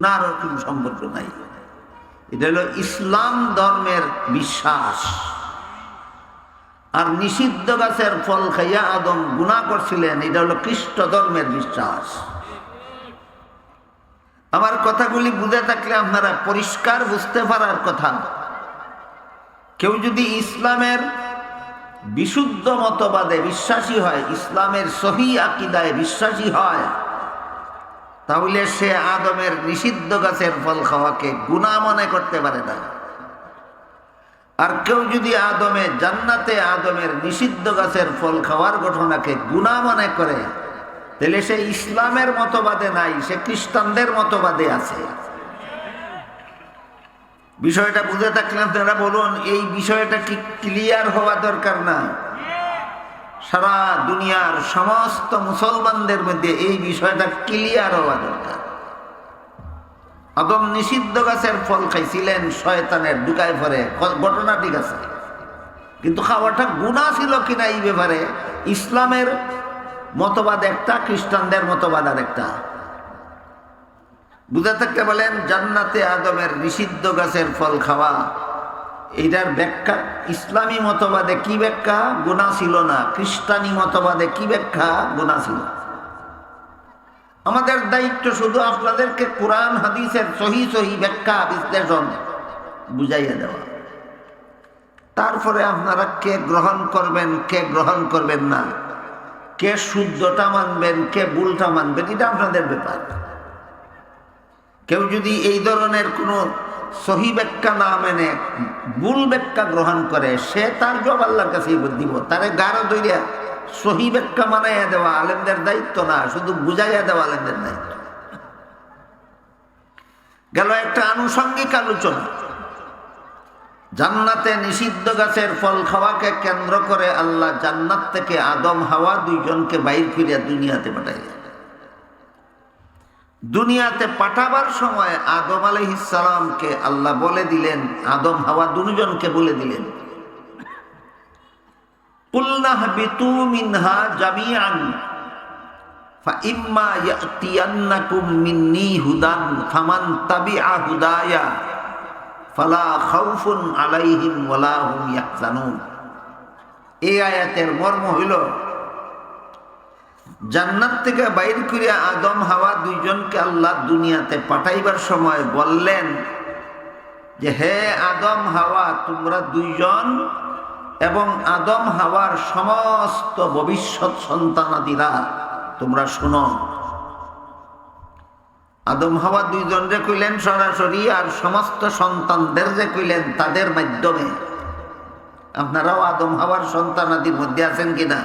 আর কোনো সম্পর্ক নাই। এটা হলো ইসলাম ধর্মের বিশ্বাস। আর নিষিদ্ধ গাছের ফল খাইয়া আদম গুনাহ করছিলেন, এটা হলো খ্রিস্ট ধর্মের বিশ্বাস। আমার কথাগুলি বুঝে থাকলে আপনারা পরিষ্কার বুঝতে পারার কথা। কেউ যদি ইসলামের বিশুদ্ধ মতবাদে বিশ্বাসী হয়, ইসলামের সহি আকীদায় বিশ্বাসী হয়, তাহলে সে আদমের নিষিদ্ধ গাছের ফল খাওয়াকে গুনাহ মনে করতে পারে না। আর কেউ যদি জান্নাতে আদমের নিষিদ্ধ গাছের ফল খাওয়ার ঘটনাকে গুনাহ মনে করে, তাহলে সে ইসলামের মতবাদে নাই, সে খ্রিস্টানদের মতবাদে আছে। বিষয়টা বুঝে থাকলে আপনারা বলুন, এই বিষয়টা কি ক্লিয়ার হওয়া দরকার না? সারা দুনিয়ার সমস্ত মুসলমানদের মধ্যে এই বিষয়টা ক্লিয়ার হওয়া দরকার। আদম নিষিদ্ধ গাছের ফল খাইছিলেন, শয়তানের ঢুকায় পড়ে, ঘটনা ঠিক আছে, কিন্তু খাওয়াটা গুনাহ ছিল কিনা এই ব্যাপারে ইসলামের মতবাদ একটা, খ্রিস্টানদের মতবাদ আর একটা। বুঝে থাকতে বলেন, জান্নাতে আদমের নিষিদ্ধ গাছের ফল খাওয়া, এটার ব্যাখ্যা ইসলামী মতবাদে কি ব্যাখ্যা? গুনাহ ছিল না। খ্রিস্টানি মতবাদে কি ব্যাখ্যা? গুনাহ ছিল। আমাদের দায়িত্ব শুধু আপনাদেরকে কোরআন হাদিসের সহি সহি ব্যাখ্যা বিশ্লেষণ বুঝাইয়া দেওয়া। তারপরে আপনারা কে গ্রহণ করবেন, কে গ্রহণ করবেন না, কে শুদ্ধটা মানবেন, কে ভুলটা মানবেন, এটা আপনাদের ব্যাপার। কেউ যদি এই ধরনের কোনো সহি ব্যাখ্যা না মেনে ভুল ব্যাখ্যা গ্রহণ করে, সে তার জবাব আল্লাহর কাছেই দিব। তারে গাঢ় দইয়া সহি ব্যাখ্যা মানাইয়া দেওয়া আলেমদের দায়িত্ব না, শুধু বুঝাইয়া দেওয়া আলেমদের দায়িত্ব। গেল একটা আনুষঙ্গিক আলোচনা। জান্নাতে নিষিদ্ধ গাছের ফল খাওয়াকে কেন্দ্র করে আল্লাহ জান্নাত থেকে আদম হাওয়া দুইজনকে বাইর করিয়া দুনিয়াতে পাঠাইলেন। দুনিয়াতে পাঠাবার সময় আদম আলাইহিস সালামকে আল্লাহ বলে দিলেন, আদম হাওয়া দুজনকে বলে দিলেন, কুলনা হাবিতু মিনহা জামিআন ফাইম্মা ইয়াতিয়ান্নাকুম মিন্নী হুদান ফামান তাবিআ হুদায়া ফালা খাউফুন আলাইহিম ওয়ালা হুম ইয়াহজানুন। এই আয়াতের মর্ম হইল, জান্নাত থেকে বাইর করিয়া আদম হাওয়া দুইজনকে আল্লাহ দুনিয়াতে পাঠাইবার সময় বললেন যে, হে আদম হাওয়া, তোমরা দুইজন এবং আদম হাওয়ার সমস্ত ভবিষ্যৎ সন্তানাদিরা তোমরা শুনো। আদম হাওয়া দুইজন যে কইলেন সরাসরি, আর সমস্ত সন্তানদের যে কইলেন তাদের মাধ্যমে। আপনারাও আদম হাওয়ার সন্তানাদির মধ্যে আছেন কিনা?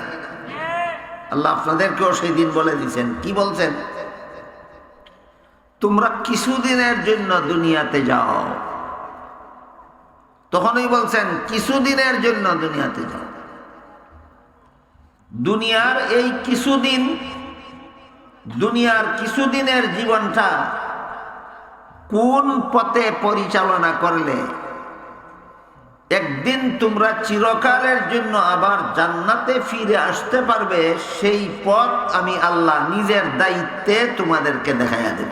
আল্লাহ আপনাদেরকেও সেই দিন বলে দিয়েছেন। কি বলছেন? তোমরা কিছুদিনের জন্য দুনিয়াতে যাও। তখনই বলছেন কিছুদিনের জন্য দুনিয়াতে যাও। দুনিয়ার এই কিছুদিন, দুনিয়ার কিছুদিনের জীবনটা কোন পথে পরিচালনা করলে একদিন তোমরা চিরকালের জন্য আবার জান্নাতে ফিরে আসতে পারবে, সেই পথ আমি আল্লাহ নিজের দায়িত্বে তোমাদেরকে দেখাইয়া দেব।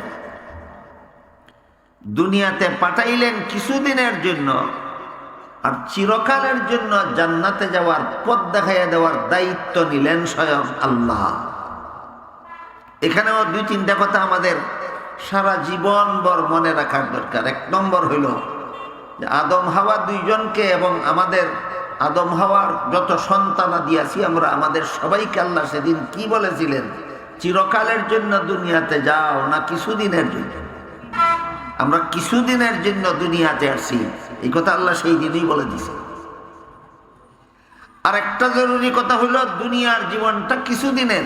দুনিয়াতে পাঠাইলেন কিছুদিনের জন্য, আর চিরকালের জন্য জান্নাতে যাওয়ার পথ দেখাইয়া দেওয়ার দায়িত্ব নিলেন স্বয়ং আল্লাহ। এখানেও দুই তিনটা কথা আমাদের সারা জীবনভর মনে রাখার দরকার। এক নম্বর হইল, আদম হাওয়া দুইজনকে এবং আমাদের আদম হাওয়ার যত সন্তানাদি আছি আমরা, আমাদের সবাইকে আল্লাহ সেদিন কি বলেছিলেন? চিরকালের জন্য দুনিয়াতে যাও, না কিছুদিনের জন্য? আমরা কিছুদিনের জন্য দুনিয়াতে আসছি, এই কথা আল্লাহ সেই দিনই বলে দিছে। আর একটা জরুরি কথা হইল, দুনিয়ার জীবনটা কিছুদিনের,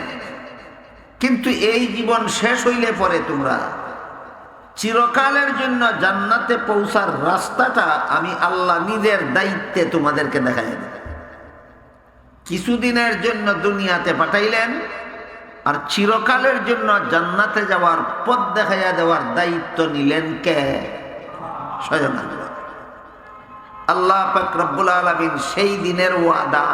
কিন্তু এই জীবন শেষ হইলে পরে তোমরা চিরকালের জন্য জান্নাতে পৌঁছার রাস্তাটা আমি আল্লাহ নিজের দায়িত্বে তোমাদেরকে দেখাই দেব। কিছুদিনের জন্য দুনিয়াতে পাঠাইলেন, আর চিরকালের জন্য জান্নাতে যাওয়ার পথ দেখাইয়া দেওয়ার দায়িত্ব নিলেন কে? স্বয়ং আল্লাহ। আল্লাহ পাক রব্বুল আলামিন সেই দিনের ওয়াদা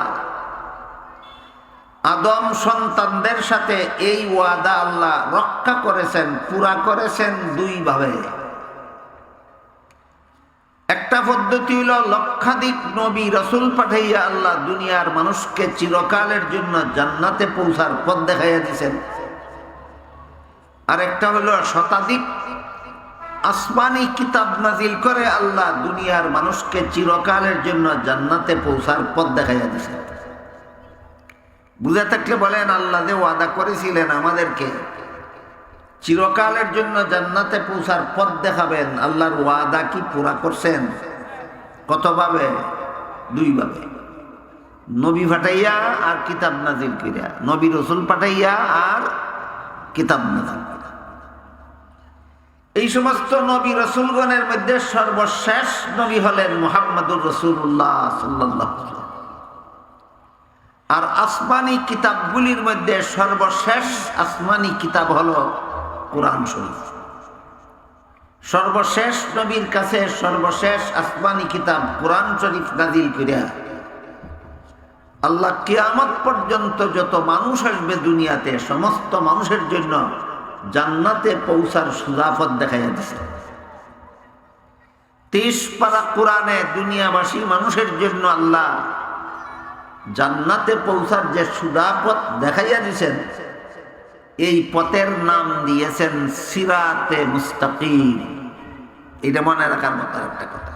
আদম সন্তানদের সাথে এই ওয়াদা আল্লাহ রক্ষা করেছেন, পুরা করেছেন দুই ভাবে। একটা পদ্ধতি হলো লক্ষাধিক নবী রাসূল পাঠাইয়া আল্লাহ দুনিয়ার মানুষকে চিরকালের জন্য জান্নাতে পৌঁছার পথ দেখাইয়া দিয়েছেন। আর একটা হলো শতাধিক আসমানি কিতাব নাজিল করে আল্লাহ দুনিয়ার মানুষকে চিরকালের জন্য জান্নাতে পৌঁছার পথ দেখাইয়া দিয়েছেন। বুঝে থাকলে বলেন, আল্লাহ যে ওয়াদা করেছিলেন আমাদেরকে চিরকালের জন্য জান্নাতে পৌঁছার পথ দেখাবেন, আল্লাহর ওয়াদা কি পুরা করছেন? কতভাবে? দুই ভাবে। নবী পাঠাইয়া আর কিতাব নাজিল করিয়া, নবী রাসূল পাঠাইয়া আর কিতাব নাজিল করিয়া। এই সমস্ত নবী রাসূলগণের মধ্যে সর্বশেষ নবী হলেন মুহাম্মদুর রাসূলুল্লাহ সাল্লাল্লাহু আলাইহি ওয়াসাল্লাম। আর আসমানি কিতাবগুলির মধ্যে সর্বশেষ আসমানি কিতাব হলো কোরআন শরীফ। সর্বশেষ নবীর কাছে সর্বশেষ আসমানি কিতাব কোরআন শরীফ নাজিল করিয়া আল্লাহ কিয়ামত পর্যন্ত যত মানুষ আসবে দুনিয়াতে, সমস্ত মানুষের জন্য জান্নাতে পৌঁছার সুজাফত দেখাইয়া দিছে। 30 পারা কোরআনে দুনিয়াবাসী মানুষের জন্য আল্লাহ জান্নাতে পৌঁছার যে সুজাপথ দেখাইয়া দিছেন, এই পথের নাম দিয়েছেন সিরাতে মুস্তাকিম। এটা মনে রাখার মতো একটা কথা,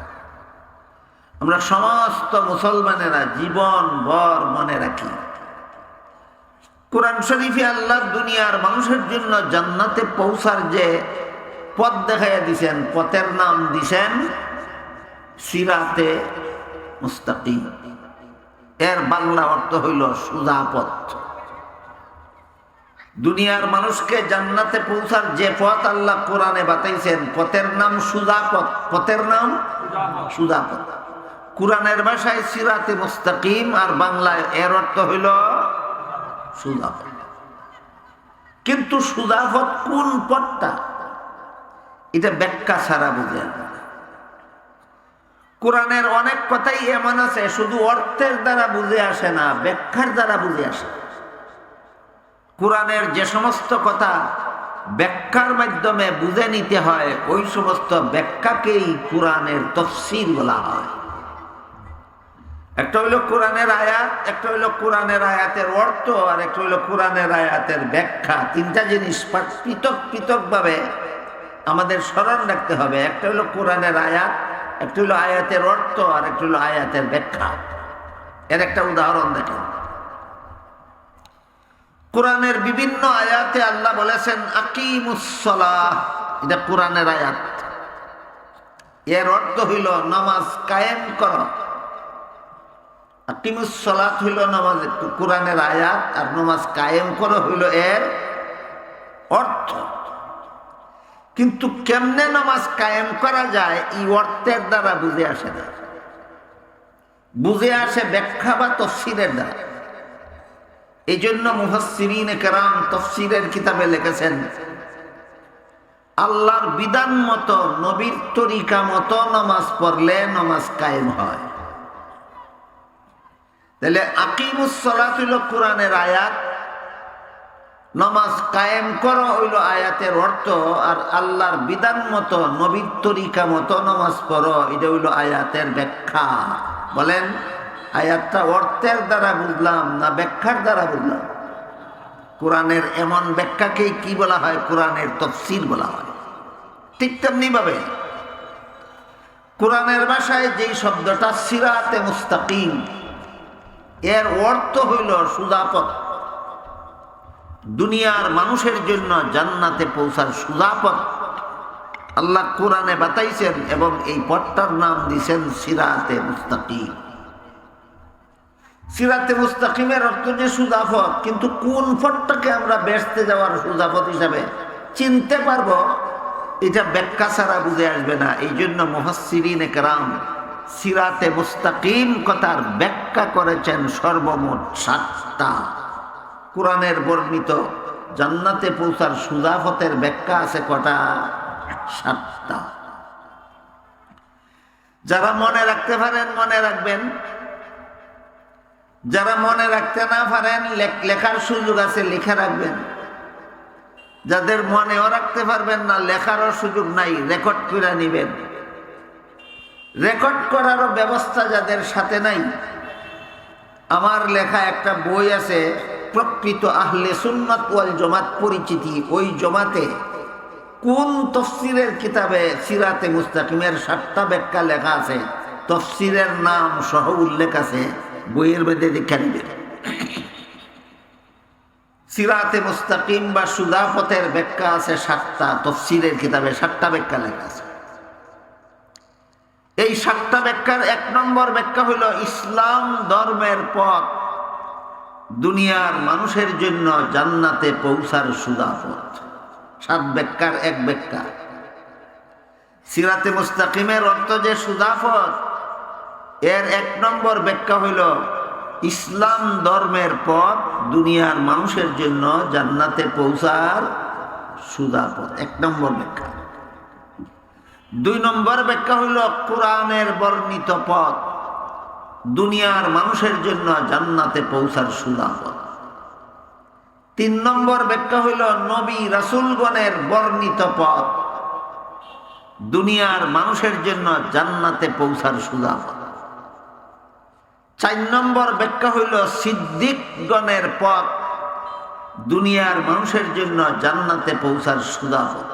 আমরা সমস্ত মুসলমানেরা জীবন ভর মনে রাখি। কোরআন শরীফে আল্লাহ দুনিয়ার মানুষের জন্য জান্নাতে পৌঁছার যে পথ দেখাইয়া দিছেন, পথের নাম দিছেন সিরাতে মুস্তাকিম। এর বাংলা অর্থ হইল সোজা পথ। দুনিয়ার মানুষকে জান্নাতে পৌঁছার যে পথ আল্লাহ কোরআনে বাতাইছেন, পথের নাম সোজা পথ। পথের নাম সোজা পথ। কোরআনের ভাষায় সিরাতে মুস্তাকিম, আর বাংলায় এর অর্থ হইল সোজা পথ। কিন্তু সোজা পথ কোন পথটা, এটা ব্যাখ্যা ছাড়া বুঝে না। কোরআনের অনেক কথাই এমন আছে শুধু অর্থের দ্বারা বুঝে আসে না, ব্যাখ্যার দ্বারা বুঝে আসে। কোরআনের যে সমস্ত কথা ব্যাখ্যার মাধ্যমে বুঝে নিতে হয়, ওই সমস্ত ব্যাখ্যাকেই কোরআনের তাফসীর বলা হয়। একটা হইল কোরআনের আয়াত, একটা হইল কোরআনের আয়াতের অর্থ, আর একটা হইল কোরআনের আয়াতের ব্যাখ্যা। তিনটা জিনিস পৃথক পৃথক ভাবে আমাদের স্মরণ রাখতে হবে। একটা হইল কোরআনের আয়াত, একটা হইল আয়াতের অর্থ, আর একটা হইল আয়াতের ব্যাখ্যা। এর একটা উদাহরণ দেখেন। কোরআনের বিভিন্ন আয়াতে আল্লাহ বলেছেন আকিমুস সালাহ, এটা কোরআনের আয়াত। এর অর্থ হইল নামাজ কায়েম করো। আকিমুস সালাত হইল নামাজ, কোরআনের আয়াত, আর নামাজ কায়েম করো হইল এর অর্থ। কিন্তু কেমনে নামাজ কায়েম করা যায় এই অর্থের দ্বারা বুঝে আসে না, বুঝে আসে ব্যাখ্যা বা তাফসীরের দ্বারা। এই জন্য মুফাসসিরিনে কেরাম তাফসীরের কিতাবে লিখেছেন, আল্লাহর বিধান মতো নবীর তরিকা মতো নামাজ পড়লে নামাজ কায়েম হয়। তাহলে আকিমুস সালাত হইল কোরআনের আয়াত, নামাজ কায়েম করো হইল আয়াতের অর্থ, আর আল্লাহর বিধান মতো নবীর তরিকা মতো নামাজ পড়ো এটা হইল আয়াতের ব্যাখ্যা। বলেন, আয়াতটা অর্থের দ্বারা বুঝলাম না ব্যাখ্যার দ্বারা বুঝলাম? কোরআনের এমন ব্যাখ্যাকেই কি বলা হয়? কোরআনের তাফসীর বলা হয়। ঠিক তেমনি ভাবে কোরআনের ভাষায় যেই শব্দটা সিরাতে মুস্তাকিম, এর অর্থ হইল সোজা পথ। দুনিয়ার মানুষের জন্য জান্নাতে পৌঁছার সোজা পথ আল্লাহ কোরআনে বাতাইছেন, এবং এই পথটার নাম দিয়েছেন সিরাতে মুস্তাকিম। সিরাতে মুস্তাকিমের অর্থ যে সোজা পথ, কিন্তু কোন পথটাকে আমরা বেহেশতে যাওয়ার সোজা পথ হিসাবে চিনতে পারবো, এটা ব্যাখ্যা ছাড়া বুঝে আসবে না। এই জন্য মুফাসসিরিনে কেরাম সিরাতে মুস্তাকিম কথার ব্যাখ্যা করেছেন সর্বমোট 7টা। কোরআনের বর্ণিত জান্নাতে পৌঁছার সোজা পথের ব্যাখ্যা আছে কটা? 7টা। যারা মনে রাখতে পারেন মনে রাখবেন, যারা মনে রাখতে না পারেন লেখার সুযোগ আছে, লিখে রাখবেন। যাদের মনেও রাখতে পারবেন না, লেখারও সুযোগ নাই, রেকর্ড করে নিবেন। রেকর্ড করারও ব্যবস্থা যাদের সাথে নাই, আমার লেখা একটা বই আছে, প্রকৃত আহলে সুন্নাত ওয়াল জামাত পরিচিতি। ওই জমাতে কোন তফসিরের কিতাবে সিরাতে মুস্তাকিমের 7টা ব্যাখ্যা লেখা আছে, তফসিরের নাম সহ উল্লেখ আছে, বইয়ের মধ্যে দেখা নিবেন। সিরাতে মুস্তাকিম বা সুদাফতের ব্যাখ্যা আছে 7টা, তফসিরের কিতাবে 7টা ব্যাখ্যা লেখা আছে। এই 7টা ব্যাখ্যার 1 নম্বর ব্যাখ্যা হইল ইসলাম ধর্মের পথ দুনিয়ার মানুষের জন্য জান্নাতে পৌঁছার সুদাফত। 7 ব্যাখ্যার 1 ব্যাখ্যা। সিরাতে মুস্তাকিমের অর্থ যে সুদাফত, এর 1 নম্বর ব্যাখ্যা হইল ইসলাম ধর্মের পথ দুনিয়ার মানুষের জন্য জান্নাতে পৌঁছার সুদাফত, 1 নম্বর ব্যাখ্যা। 2 নম্বর ব্যাখ্যা হইল কোরআনের বর্ণিত পথ দুনিয়ার মানুষের জন্য জান্নাতে পৌঁছার সুদাফত। 3 নম্বর ব্যাখ্যা হইল নবী রাসূলগণের বর্ণিত পথ দুনিয়ার মানুষের জন্য জান্নাতে পৌঁছার সুদাফত। 4 নম্বর ব্যাখ্যা হইল সিদ্দিকগণের পথ দুনিয়ার মানুষের জন্য জান্নাতে পৌঁছার সুদাফত।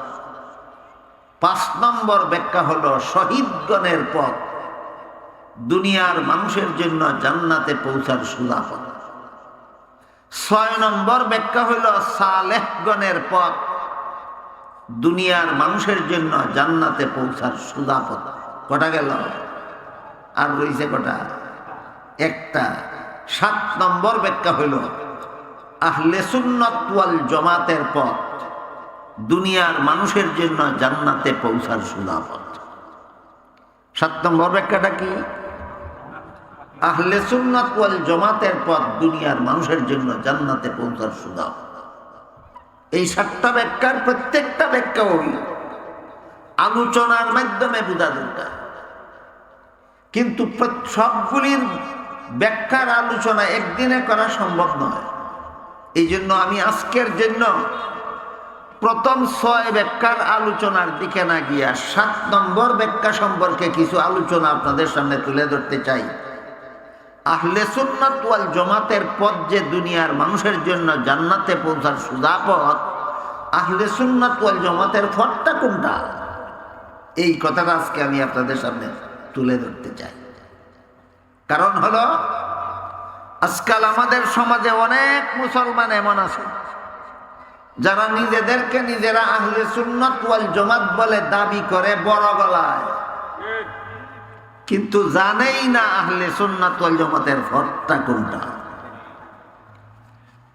5 নম্বর ব্যাখ্যা হলো শহীদগণের পথ দুনিয়ার মানুষের জন্য জান্নাতে পৌঁছার সুদাফত। 6 নম্বর ব্যাখ্যা হইল সালেহগণের পথ দুনিয়ার মানুষের জন্য জান্নাতে পৌঁছার সুদাফত। কটা গেল? আর রয়েছে কটা? 1টা। 7 নম্বর ব্যাখ্যা হইল আহলে সুন্নাত ওয়াল জামাতের পথ দুনিয়ার মানুষের জন্য জান্নাতে পৌঁছার সুদাফত। 7 নম্বর ব্যাখ্যাটা কি? আহলে সুন্নাত ওয়াল জামাতের পথ দুনিয়ার মানুষের জন্য জান্নাতে পৌঁছার সুদাফত। এই 7টা ব্যাখ্যার প্রত্যেকটা ব্যাখ্যা হইল আলোচনার মাধ্যমে বোঝা দরকার, কিন্তু সবগুলির ব্যাখ্যার আলোচনা একদিনে করা সম্ভব নয়। এই জন্য আমি আজকের জন্য প্রথম 6 ব্যাখ্যার আলোচনার দিকে না গিয়া 7 নম্বর ব্যাখ্যা সম্পর্কে কিছু আলোচনা আপনাদের সামনে তুলে ধরতে চাই। আহলে সুন্নাত ওয়াল জামাতের পথ যে দুনিয়ার মানুষের জন্য জান্নাতে পৌঁছার সুদাফত, আহলে সুন্নাত ওয়াল জামাতের পথটা কোনটা, এই কথাটা আজকে আমি আপনাদের সামনে তুলে ধরতে চাই। কারণ হলো আজকাল আমাদের সমাজে অনেক মুসলমান এমন আছে যারা নিজেদেরকে নিজেরা আহলে সুন্নাত ওয়াল জামাত বলে দাবি করে বড় গলায়, কিন্তু জানেই না আহলে সুন্নাত ওয়াল জামাতের পথটা কোনটা।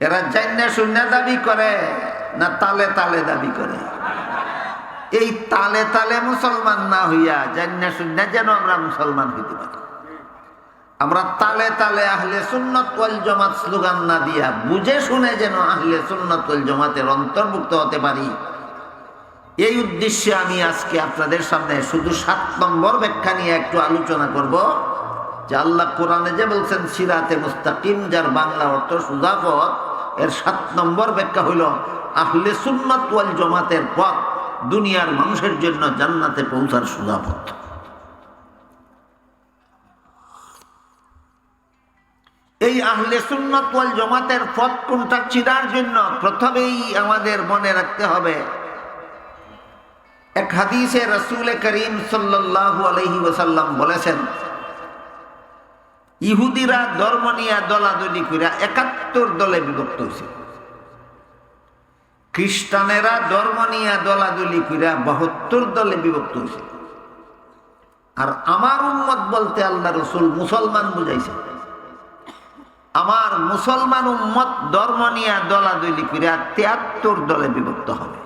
এরা জান্না শূন্য দাবি করে না তালে তালে দাবি করে? এই তালে তালে মুসলমান না হইয়া জান্না শূন্য যেন আমরা মুসলমান হইতে পারি। আমরা তালে তালে আহলে সুন্নাত ওয়াল জামাত স্লোগান না দিয়া বুঝে শুনে যেন আহলে সুন্নাত ওয়াল জামাতের অন্তর্ভুক্ত হতে পারি, এই উদ্দেশ্যে আমি আজকে আপনাদের সামনে শুধু 7 নম্বর ব্যাখ্যা নিয়ে একটু আলোচনা করব। যে আল্লাহ কোরআনে যে বলছেন সিরাতে মুস্তাকিম, যার বাংলা অর্থ সুদাফত, এর 7 নম্বর ব্যাখ্যা হইল আহলে সুন্নাত ওয়াল জামাতের পথ দুনিয়ার মানুষের জন্য জান্নাতে পৌঁছার সুদাফত। এই আহলে সুন্নাত ওয়াল জামাতের পথ কোনটা চিনার জন্য প্রথমেই আমাদের মনে রাখতে হবে এক হাদিসে রাসূল করিম সাল্লাল্লাহু আলাইহি ওয়াসাল্লাম বলেছেন, ইহুদিরা ধর্ম নিয়ে দলাদলি কইরা 71 দলে বিভক্ত হয়েছে, খ্রিস্টানেরা ধর্ম নিয়ে দলাদলি কইরা 72 দলে বিভক্ত হয়েছে। আর আমার উম্মত বলতে আল্লাহ রাসূল মুসলমান বুঝাইছে। আমার মুসলমান উম্মত ধর্ম নিয়ে দলাদলি কইরা 73 দলে বিভক্ত হবে।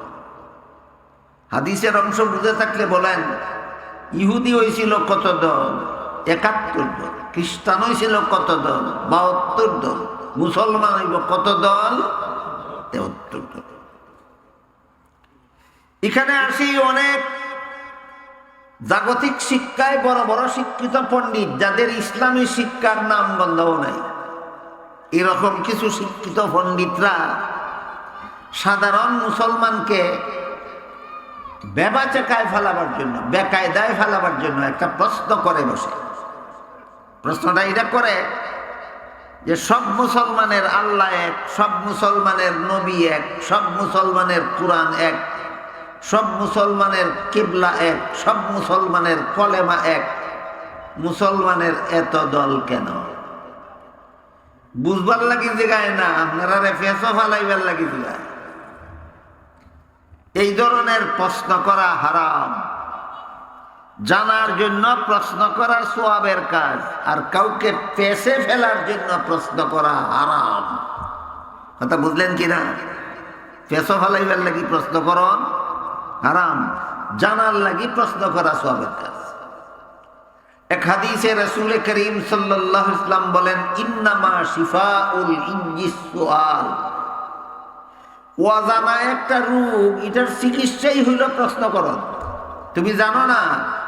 হাদিসের অংশ বুঝে থাকলে বলেন, ইহুদি হয়েছিল কত দল? 71 দল। খ্রিস্টান হয়েছিল কত দল? 72 দল। মুসলমান হইব কত দল? 73 দল। এখানে আসি অনেক জাগতিক শিক্ষায় বড় বড় শিক্ষিত পণ্ডিত, যাদের ইসলামী শিক্ষার নাম গন্ধও নাই, এরকম কিছু শিক্ষিত পণ্ডিতরা সাধারণ মুসলমানকে বেবাচেকায় ফেলাবার জন্য, বেকায়দায় ফেলাবার জন্য একটা প্রশ্ন করে বসে। প্রশ্নটা এটা করে যে সব মুসলমানের আল্লাহ এক, সব মুসলমানের নবী এক, সব মুসলমানের কুরআন এক, সব মুসলমানের কিবলা এক, সব মুসলমানের কলেমা এক, মুসলমানের এত দল কেন? বুঝবার লাগি জায়গায় না, আপনারা রেফেসো ফালাইবার লাগি জায়গায়। এই ধরনের প্রশ্ন করা হারাম। জানার জন্য প্রশ্ন করা সওয়াবের কাজ, আর কাউকে পেছে ফেলার জন্য প্রশ্ন করা হারাম। কথা বুঝলেন কিনা? পেছো ফালাইবার লাগি প্রশ্ন করন হারাম, জানার লাগি প্রশ্ন করা সওয়াবের কাজ। এক হাদিসে রাসূল করিম সাল্লাল্লাহু আলাইহি ওয়াসাল্লাম বলেন, ইন্নামা শিফাউল ইনজিস সুআল। অজানা একটা রোগ, এটার চিকিৎসাই হইল প্রশ্ন করো। তুমি জানো না,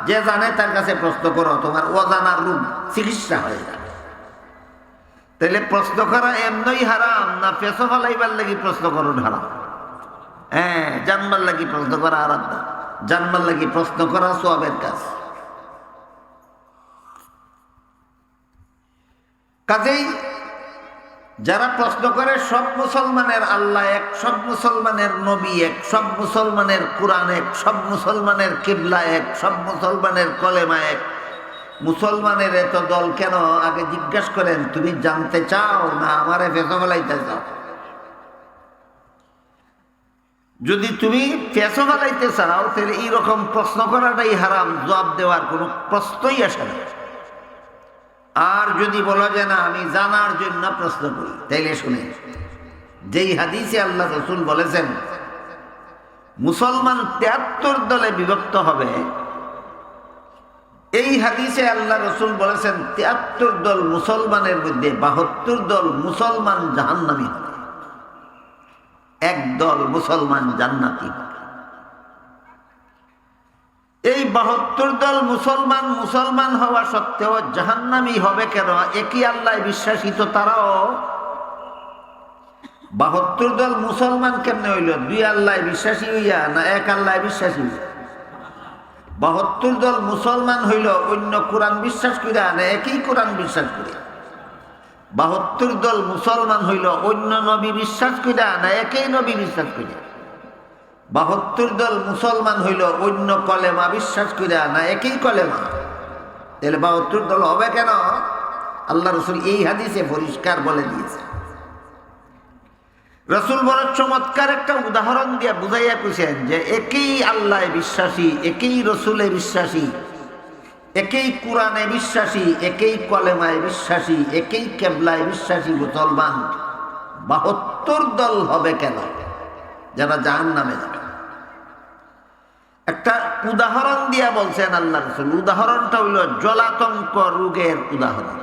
যে জানে তার কাছে প্রশ্ন করো, তোমার অজানা রোগ চিকিৎসা হয়ে যাবে। তাহলে প্রশ্ন করা এমনই হারাম না পেছো ফালাইবার লাগি প্রশ্ন করো হারাম? হ্যাঁ, জানবার লাগি প্রশ্ন করা হারাম না, জানবার লাগি প্রশ্ন করা সওয়াবের কাজ। কাজেই যারা প্রশ্ন করে সব মুসলমানের আল্লাহ এক, সব মুসলমানের নবী এক, সব মুসলমানের কুরআন এক, সব মুসলমানের কিবলা এক, সব মুসলমানের কলেমা এক, মুসলমানের এত দল কেন? আগে জিজ্ঞাসা করেন, তুমি জানতে চাও না আমারে পেছো ফেলাইতে চাও? যদি তুমি পেছো ফেলাইতে চাও তাহলে এইরকম প্রশ্ন করাটাই হারাম, জবাব দেওয়ার কোনো প্রশ্নই আসে না। আর যদি বলো যে না আমি জানার জন্য প্রশ্ন করি, তাইলে শুনে, যেই হাদিসে আল্লাহ রাসূল বলেছেন মুসলমান ৭৩ দলে বিভক্ত হবে, এই হাদিসে আল্লাহ রাসূল বলেছেন ৭৩ দল মুসলমানের মধ্যে ৭২ দল মুসলমান জাহান্নামী হবে, এক দল মুসলমান জান্নাতি হবে। এই ৭২ দল মুসলমান মুসলমান হওয়া সত্ত্বেও জাহান্নামী হবে কেন? একই আল্লাহ বিশ্বাসী, তো তারাও ৭২ দল মুসলমান কেমনে হইল? দুই আল্লাহ বিশ্বাসী হইয়া না এক আল্লাহ বিশ্বাসী হইয়া? ৭২ দল মুসলমান হইল অন্য কোরআন বিশ্বাস করিয়া না একই কোরআন বিশ্বাস করিয়া? ৭২ দল মুসলমান হইল অন্য নবী বিশ্বাস করিয়া না একই নবী বিশ্বাস করিয়া? ৭২ দল মুসলমান হইল অন্য কলেমা বিশ্বাস করিয়া না একই কলেমা? তাহলে ৭২ দল হবে কেন? আল্লাহ রাসূল এই হাদিসে পরিষ্কার বলে দিয়েছে। রাসূল বড় চমৎকার একটা উদাহরণ দিয়ে বুঝাইয়া কইছেন যে একই আল্লাহ বিশ্বাসী, একই রসুলে বিশ্বাসী, একই কোরআনে বিশ্বাসী, একই কলেমায় বিশ্বাসী, একই কেবলায় বিশ্বাসী মুসলমান ৭২ দল হবে কেন যারা জাহান্নামে যাবে? একটা উদাহরণ দিয়া বলছেন আল্লাহ রাসূল। উদাহরণটা হইল জলাতঙ্ক রোগের উদাহরণ।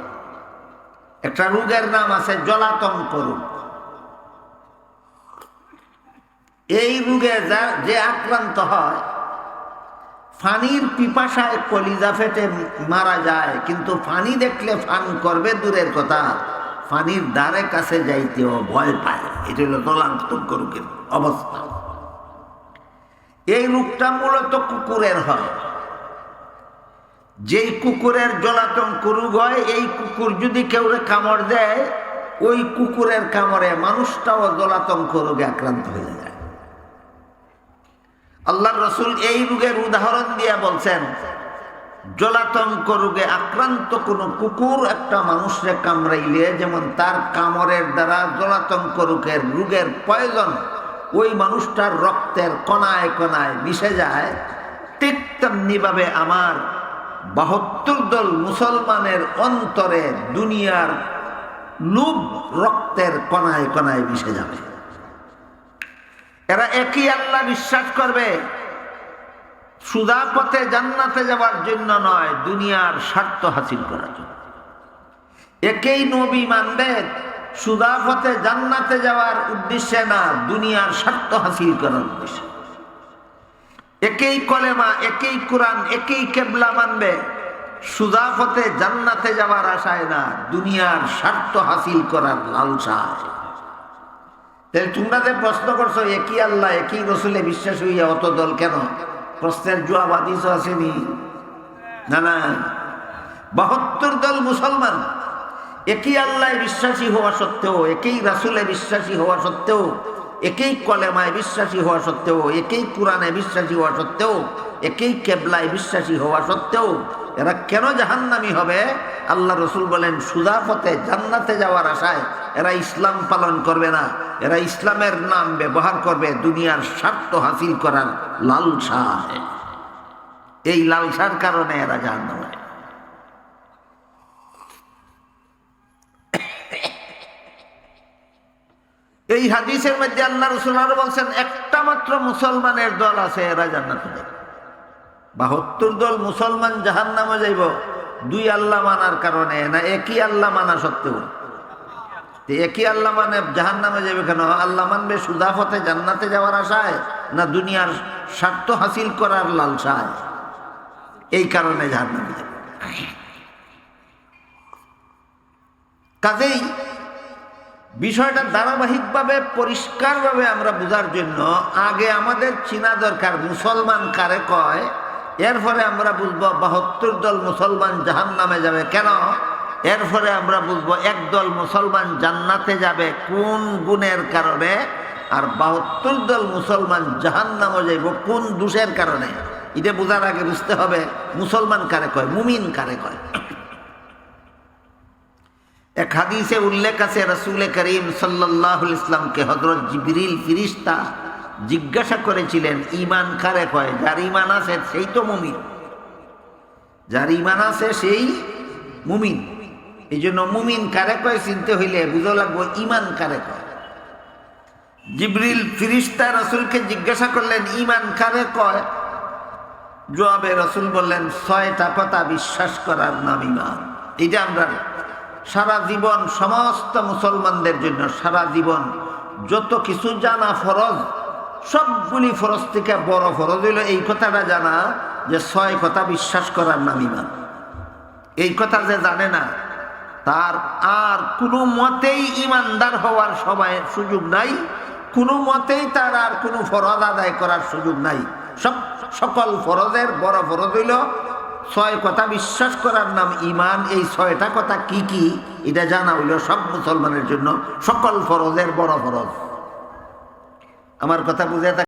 একটা রোগের নাম আছে জলাতঙ্ক রোগ। এই রোগে যে আক্রান্ত হয় পানির পিপাসায় কলিজা ফেটে মারা যায়, কিন্তু পানি দেখলে ফান করবে দূরের কথা, পানির দ্বারে কাছে যাইতেও ভয় পায়। এটা হলো জলাতঙ্ক রোগের অবস্থা। এই রোগটা মূলত কুকুরের হয়। যেই কুকুরের জলাতঙ্ক রোগ হয়, এই কুকুর যদি কেউ কামড় দেয়, ওই কুকুরের কামড়ে মানুষটাও জলাতঙ্ক রোগে আক্রান্ত হয়ে যায়। আল্লাহর রাসূল এই রোগের উদাহরণ দিয়ে বলছেন, জলাতঙ্ক রোগে আক্রান্ত কোন কুকুর একটা মানুষকে কামড়াইলে যেমন তার কামড়ের দ্বারা জলাতঙ্ক রোগের পয়জন ওই মানুষটার রক্তের কণায় কণায় মিশে যায়, ঠিক তেমনি ভাবে আমার ৭২ দল মুসলমানের অন্তরে দুনিয়ার লোভ রক্তের কণায় কণায় মিশে যাবে। এরা একই আল্লাহ বিশ্বাস করবে, সুদা পথে জান্নাতে যাওয়ার জন্য নয়, দুনিয়ার স্বার্থ হাসিল করার জন্য। একই নবী মানবে, সুদা পথে জান্নাতে যাওয়ার উদ্দেশ্যে না, দুনিয়ার স্বার্থ হাসিল করার উদ্দেশ্যে। একই কলেমা, একই কোরআন, একই কেবলা মানবে, সুজা পথে জান্নাতে যাওয়ার আশায় না, দুনিয়ার স্বার্থ হাসিল করার লালসায়। তাহলে তোমরা যে প্রশ্ন করছো একই আল্লাহ একই রসুলে বিশ্বাস হইয়া অত দল কেন, প্রশ্নের জবাব হাদিস আসেনি? না না, 72 দল মুসলমান একই আল্লাহ বিশ্বাসী হওয়া সত্ত্বেও, একই রাসূলে বিশ্বাসী হওয়া সত্ত্বেও, একই কলেমায় বিশ্বাসী হওয়া সত্ত্বেও, একই কোরআনে বিশ্বাসী হওয়া সত্ত্বেও, একই কেবলায় বিশ্বাসী হওয়া সত্ত্বেও এরা কেন জাহান্নামী হবে? আল্লাহ রসুল বলেন সুজা পথে জান্নাতে যাওয়ার আশায় এরা ইসলাম পালন করবে না, এরা ইসলামের নাম ব্যবহার করবে দুনিয়ার স্বার্থ হাসিল করার লালসায়। এই লালসার কারণে এরা জাহান্নামে। এই হাদিসের মধ্যে আল্লাহ রাসূল আরো বলছেন একটা মাত্র মুসলমানের দল আছে, এরা জান্নাতে যাবে। 72 দল মুসলমান জাহান্নামে যাইব 2 আল্লাহ মানার কারণে না একই আল্লাহ মানা সত্ত্বেও? একই আল্লাহ মানে জাহান্নামে যাবে কেন? আল্লাহ মানবে সুজা পথে জান্নাতে যাওয়ার আশায় না দুনিয়ার স্বার্থ হাসিল করার লালসায়? এই কারণে জাহান্নামে যাবে। কাজেই বিষয়টা ধারাবাহিকভাবে পরিষ্কারভাবে আমরা বোঝার জন্য আগে আমাদের চিনা দরকার মুসলমান কারে কয়, এরপরে আমরা বুঝবো 72 দল মুসলমান জাহান্নামে যাবে কেন, এরপরে আমরা বুঝবো একদল মুসলমান জান্নাতে যাবে কোন গুণের কারণে, আর 72 দল মুসলমান জাহান্নামে যাইব কোন দোষের কারণে। এটা বোঝার আগে বুঝতে হবে মুসলমান কারে কয়, মুমিন কারে কয়। এক হাদিসে উল্লেখ আছে রাসূল করিম সাল্লাল্লাহু আলাইহি ওয়াসাল্লামকে হযরত জিবরিল ফেরেশতা জিজ্ঞাসা করেছিলেন ঈমান কারে কয়? যার ঈমান আছে সেই তো মুমিন, যার ঈমান আছে সেই মুমিন। এই জন্য মুমিন কারে কয় চিনতে হইলে বুঝা লাগবে ঈমান কারে কয়। জিবরিল ফেরেশতা রাসূলকে জিজ্ঞাসা করলেন ঈমান কারে কয়? জবাবে রাসূল বললেন 6টা কথা বিশ্বাস করার নাম ঈমান। এটা আমরা সারা জীবন সমস্ত মুসলমানদের জন্য সারা জীবন যত কিছু জানা ফরজ, সবগুলি ফরজ থেকে বড় ফরজ হইল এই কথাটা জানা যে 6 কথা বিশ্বাস করার নাম ঈমান। এই কথা যে জানে না তার আর কোনো মতেই ঈমানদার হওয়ার সুযোগ নাই, কোনো মতেই তার আর কোনো ফরজ আদায় করার সুযোগ নাই। সকল ফরজের বড় ফরজ হইল 6 কথা বিশ্বাস করার নাম ঈমান। এই 6টা কথা কি কি এটা জানা হইল সব মুসলমানের জন্য সকল ফরজের বড় ফরজ। আমার কথা বুঝে